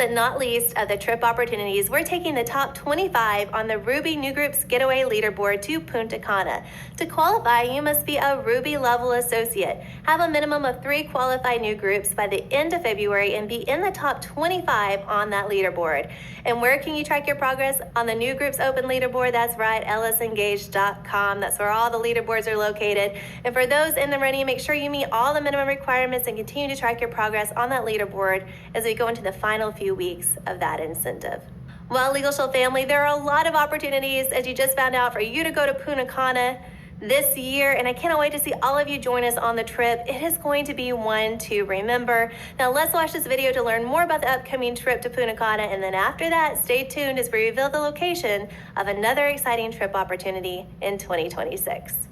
But not least of the trip opportunities, we're taking the top 25 on the Ruby New Groups Getaway Leaderboard to Punta Cana. To qualify, you must be a Ruby level associate, have a minimum of 3 qualified new groups by the end of February, and be in the top 25 on that leaderboard. And where can you track your progress? On the New Groups Open Leaderboard. That's right, ellisengage.com. That's where all the leaderboards are located. And for those in the running, make sure you meet all the minimum requirements and continue to track your progress on that leaderboard as we go into the final few weeks of that incentive. Well, Legal Shield family, there are a lot of opportunities, as you just found out, for you to go to Punta Cana this year, and I cannot wait to see all of you join us on the trip. It is going to be one to remember. Now let's watch this video to learn more about the upcoming trip to Punta Cana, and then after that, stay tuned as we reveal the location of another exciting trip opportunity in 2026.